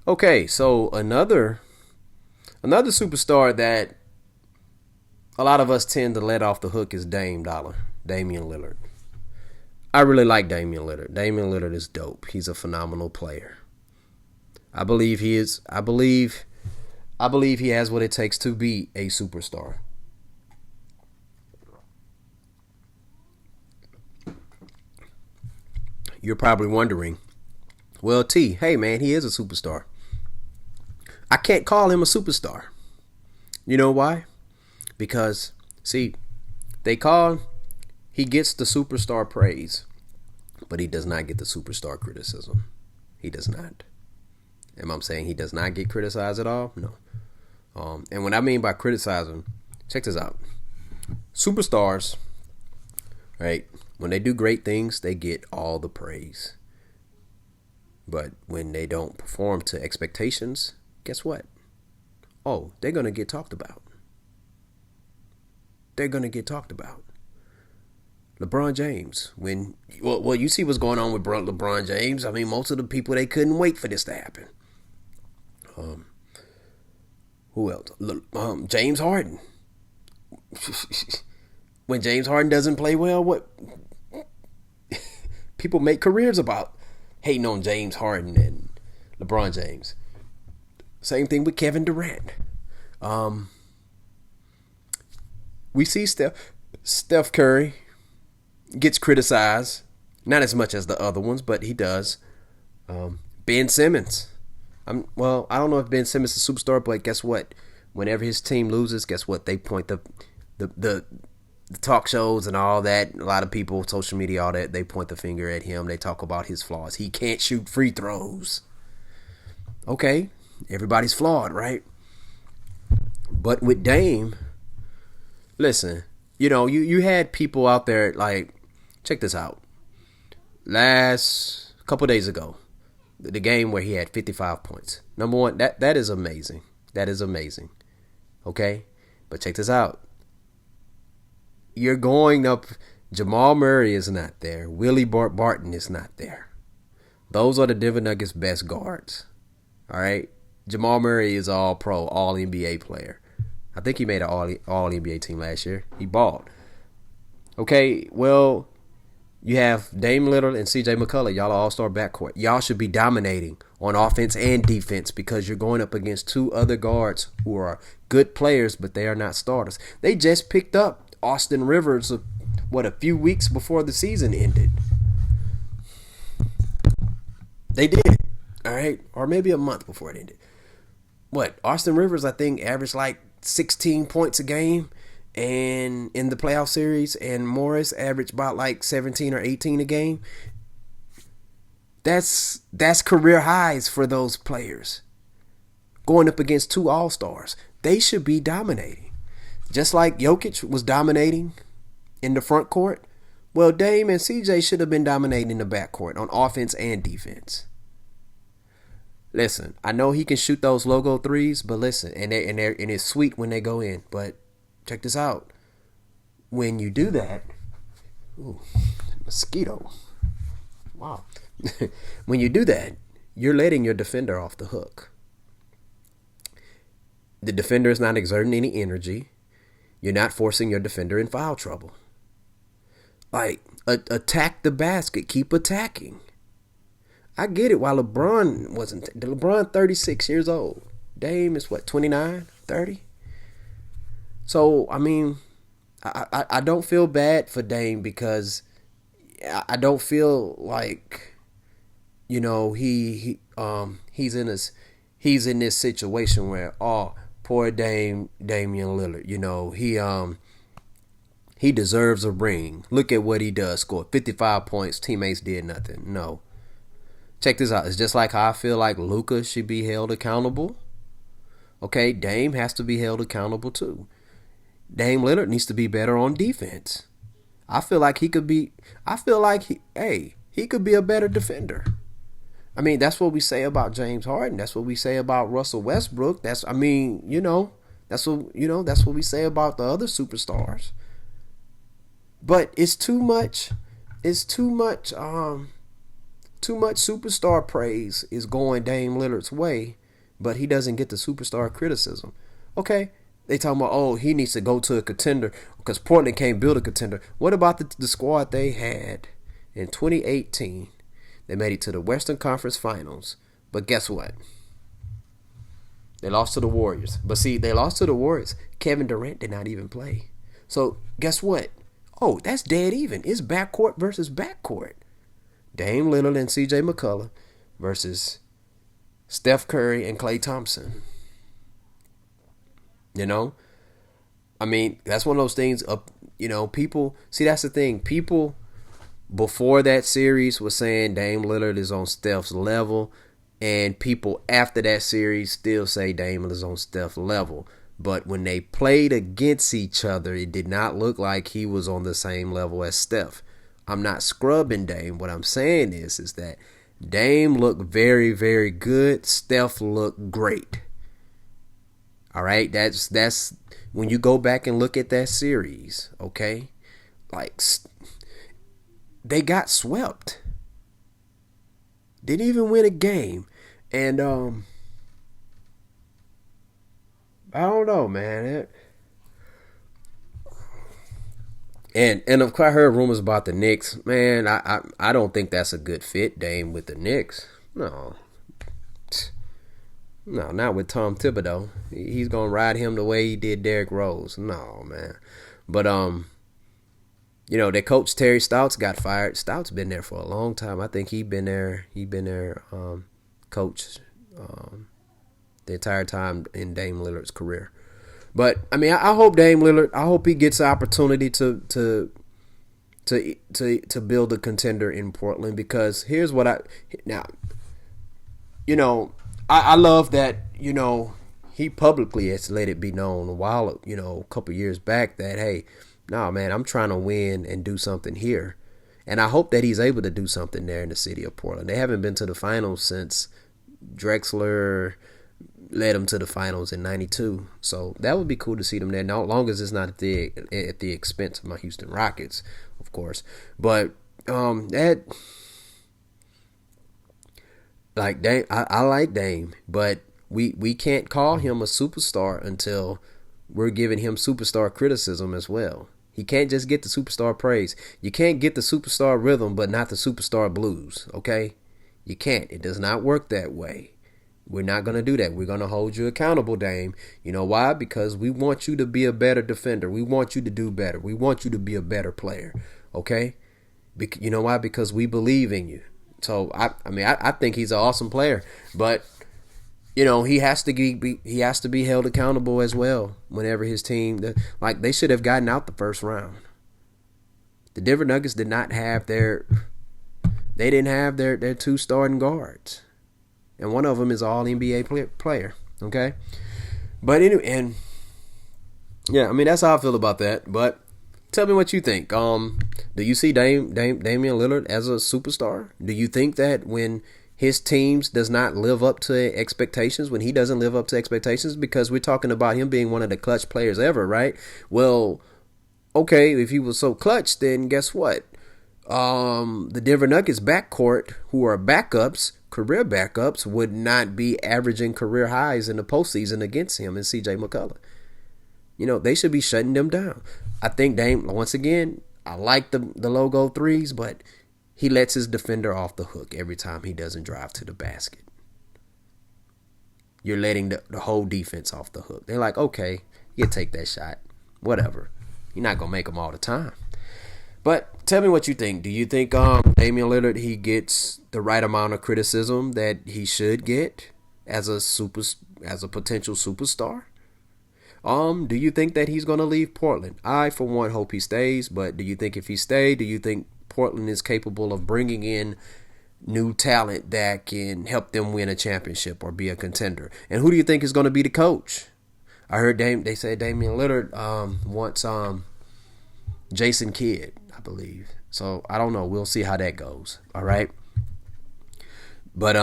Okay, so another superstar that a lot of us tend to let off the hook is Damian Lillard. I really like Damian Lillard. Damian Lillard is dope. He's a phenomenal player. I believe he is. I believe he has what it takes to be a superstar. You're probably wondering, well, T, hey man, he is a superstar. I can't call him a superstar. You know why? Because, see, they call he gets the superstar praise, but he does not get the superstar criticism. He does not. Am I saying he does not get criticized at all? No. And what I mean by criticizing, check this out. Superstars, right? When they do great things, they get all the praise. But when they don't perform to expectations, guess what? Oh, they're going to get talked about. They're going to get talked about. LeBron James, well, you see what's going on with LeBron James. I mean, most of the people, they couldn't wait for this to happen. Who else? James Harden. When James Harden doesn't play well, what people make careers about hating on James Harden and LeBron James. Same thing with Kevin Durant. We see Steph Curry gets criticized, not as much as the other ones, but he does. Ben Simmons. I don't know if Ben Simmons is a superstar, but guess what? Whenever his team loses, guess what? They point the talk shows and all that. A lot of people, social media, all that, they point the finger at him. They talk about his flaws. He can't shoot free throws. Okay, everybody's flawed, right? But with Dame, listen, you had people out there like, check this out. Last couple days ago, the game where he had 55 points. Number one, that is amazing. That is amazing. Okay? But check this out. You're going up. Jamal Murray is not there. Willie Barton is not there. Those are the Denver Nuggets' best guards. All right? Jamal Murray is all pro, all NBA player. I think he made an all NBA team last year. He balled. Okay, well, you have Dame Lillard and CJ McCullough. Y'all are all-star backcourt. Y'all should be dominating on offense and defense because you're going up against two other guards who are good players, but they are not starters. They just picked up Austin Rivers, a few weeks before the season ended. They did, all right? Or maybe a month before it ended. Austin Rivers, I think, averaged like 16 points a game and in the playoff series, and Morris averaged about like 17 or 18 a game. That's career highs for those players. Going up against two all-stars. They should be dominating. Just like Jokic was dominating in the front court, well, Dame and CJ should have been dominating in the backcourt on offense and defense. Listen, I know he can shoot those logo threes, but listen, and it's sweet when they go in. But check this out. When you do that, mosquito. Wow. When you do that, you're letting your defender off the hook. The defender is not exerting any energy. You're not forcing your defender in foul trouble. Like, attack the basket. Keep attacking. I get it. While LeBron wasn't. LeBron 36 years old. Dame is 29, 30? So, I mean, I don't feel bad for Dame because I don't feel like, he's in this situation where, poor Damian Lillard, he deserves a ring. Look at what he does. Scored 55 points. Teammates did nothing. No. Check this out. It's just like how I feel like Luka should be held accountable. Okay, Dame has to be held accountable too. Dame Lillard needs to be better on defense. I feel like he could be a better defender. I mean, that's what we say about James Harden. That's what we say about Russell Westbrook. That's what we say about the other superstars. But it's too much too much superstar praise is going Dame Lillard's way, but he doesn't get the superstar criticism. Okay, they talking about, oh, he needs to go to a contender because Portland can't build a contender. What about the squad they had in 2018? They made it to the Western Conference Finals, but guess what? They lost to the Warriors. But see, they lost to the Warriors. Kevin Durant did not even play. So guess what? Oh, that's dead even. It's backcourt versus backcourt. Dame Lillard and CJ McCullough versus Steph Curry and Klay Thompson. You know? I mean, that's one of those things, people, see, that's the thing. People before that series was saying Dame Lillard is on Steph's level, and people after that series still say Dame Lillard is on Steph's level. But when they played against each other, it did not look like he was on the same level as Steph. I'm not scrubbing Dame. What I'm saying is that Dame looked very, very good. Steph looked great. All right, that's when you go back and look at that series, okay? Like, they got swept. Didn't even win a game. And I don't know, man. And of course, I heard rumors about the Knicks. Man, I don't think that's a good fit, Dame, with the Knicks. No, not with Tom Thibodeau. He's gonna ride him the way he did Derrick Rose. No, man. But their coach Terry Stotts got fired. Stotts been there for a long time. I think he been there. Coach the entire time in Dame Lillard's career. But I mean, I hope Dame Lillard. I hope he gets the opportunity to build a contender in Portland, because here's what I love that he publicly has let it be known a couple years back that, hey, no, man, I'm trying to win and do something here, and I hope that he's able to do something there in the city of Portland. They haven't been to the finals since Drexler led them to the finals in '92, so that would be cool to see them there. Now, as long as it's not at the expense of my Houston Rockets, of course. But Dame, I like Dame, but we can't call him a superstar until we're giving him superstar criticism as well. He can't just get the superstar praise. You can't get the superstar rhythm, but not the superstar blues. Okay, you can't. It does not work that way. We're not going to do that. We're going to hold you accountable, Dame. You know why? Because we want you to be a better defender. We want you to do better. We want you to be a better player. Okay? You know why? Because we believe in you. So, I think he's an awesome player. But, he has to be held accountable as well whenever his team, they should have gotten out the first round. The Denver Nuggets did not have their two starting guards. And one of them is an all-NBA player, okay? But anyway, that's how I feel about that. But tell me what you think. Do you see Damian Lillard as a superstar? Do you think that when his teams does not live up to expectations, when he doesn't live up to expectations, because we're talking about him being one of the clutch players ever, right? Well, okay, if he was so clutch, then guess what? The Denver Nuggets backcourt, who are career backups, would not be averaging career highs in the postseason against him and CJ McCullough. They should be shutting them down. I think Dame, once again, I like the logo threes, but he lets his defender off the hook every time he doesn't drive to the basket. You're letting the whole defense off the hook. They're like, okay, you take that shot. Whatever. You're not going to make them all the time. But tell me what you think. Do you think Damian Lillard, he gets the right amount of criticism that he should get as a potential superstar? Do you think that he's going to leave Portland? I, for one, hope he stays. But do you think if he stayed, do you think Portland is capable of bringing in new talent that can help them win a championship or be a contender? And who do you think is going to be the coach? I heard they said Damian Lillard wants Jason Kidd, I believe. So I don't know. We'll see how that goes. All right. But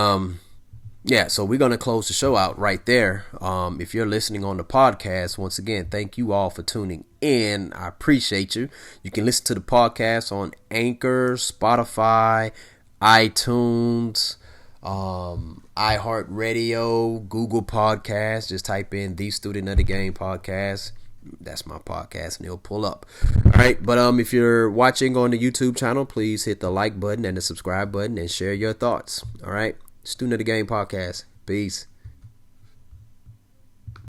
so we're going to close the show out right there. If you're listening on the podcast, once again, thank you all for tuning in. I appreciate you. You can listen to the podcast on Anchor, Spotify, iTunes, iHeartRadio, Google Podcasts. Just type in the Student of the Game podcast. That's my podcast, and it'll pull up. All right, but if you're watching on the YouTube channel, please hit the like button and the subscribe button and share your thoughts. All right, Student of the Game podcast. Peace.